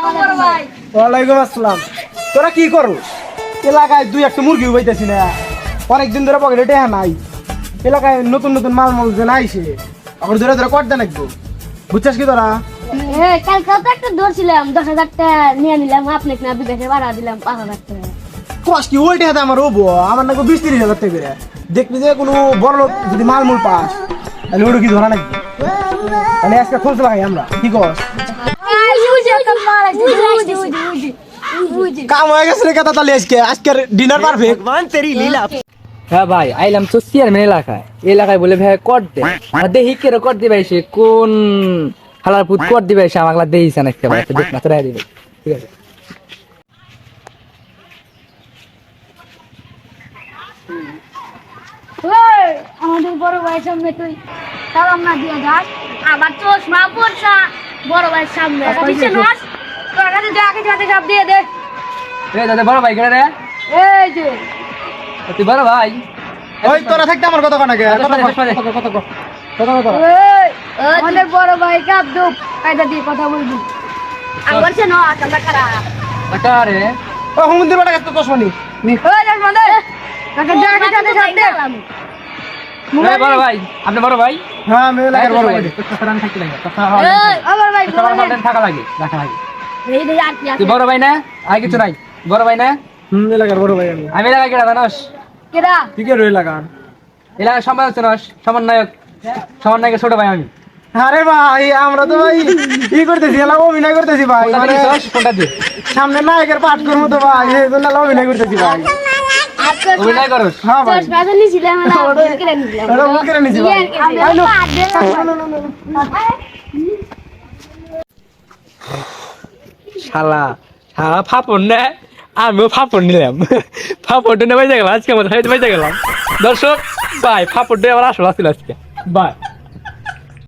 ওয়ালাইকুম আসসালাম। তোরা কি করো? এলাকায় দুই একটা মুরগি উবাইতেছি না, অনেকদিন ধরে পকেটে টেহা নাই। এলাকায় নতুন নতুন মাল মাল যে আইসে আবার ধরে ধরে করতে নাকবো, বুঝছিস কি তোরা? কালকে তো একটা ধরছিলাম 10,000 টাকা নিয়ে নিলাম, আপনাকে না বিদেশে ভাড়া দিলাম 5,000 টাকা। কস কি ওই টেহাতে আমার ওবো, আমার নাকি 20-30 হাজার টাকা করে। দেখবি যে কোনো বড় লোক যদি মাল মূল পাস তাহলে ওটা কি ধরা নাকবো, তাহলে আজকে খোঁজ লাগাই আমরা, কি কস? কাম হয়ে গেছে রে কথা, তাহলে আজকের ডিনার পারফেক্ট। হ্যাঁ ভাই, আইলাম তো চেয়ারম্যান এলাকায় বলে ভাই কর দে, দেখি কেরো কর দিবে, সে কোন হালার পুত কর দিবে, সে আমাকে দেখিস না একটা ভাই, দেখ না তোরা দিবে। ঠিক আছে, আমাদের বড় ভাইয়ের সামনে তুই সালাম না দিয়ে যাস, আবার চশমা পড়ছা বড় ভাইয়ের সামনে দিচ্ছে নস, তোর কাছে যাকে যাতে সব দিয়ে দে। এই দাদা বড় ভাই কেন রে? এই যে তুই বড় ভাই? ওই তোরা থাকতে আমার কথা কনাকে আমাদের বড় ভাই কাপ দুপ কায়দা দিয়ে কথা বলবি, আর বলছে না আমরা খারাপ। রে ও হুমন্দির বাটা কত দশমানি বড় ভাই, আপনি বড় ভাই? হ্যাঁ আমি এলাকার বড় ভাই। থাকা লাগে, রাখা লাগে। এই যে আর কি আছে তুই বড় ভাই না? আর কিছু নাই? বড় ভাই না? এলাকার বড় ভাই আমি। আমি এলাকায় কেটা জানোস? কেডা? তুই কে রয়ে এলাকার? এলাকার সম্পাদক জানোস? সমন্বয়কের ছোট ভাই আমি। আরে ভাই আমরা তো ভাই ই করতেছি, এলাকা অভিনয় করতেছি ভাই, কোনটা মানে দিছিস? কোনটা দিয়ে সামনে নায়কের পাঠ করবো তো ভাই, এই জন্য এলাকা অভিনয় করতেছি ভাই। অভিনয় করস? হ্যাঁ ভাই, দশ বাজে নিছিলাম না কেটে নিছিলাম এটা ভুল করে নিছি ভাই। শালা শালা ফাপড় না, আমিও ফাপড় নিলাম। ফাপড় নিয়ে বেঁচে গেলাম আজকে, আমার বেঁচে গেলাম। দর্শক ভাই, ফাপড় দিয়ে আমার আসল আসছিল আজকে। বাই।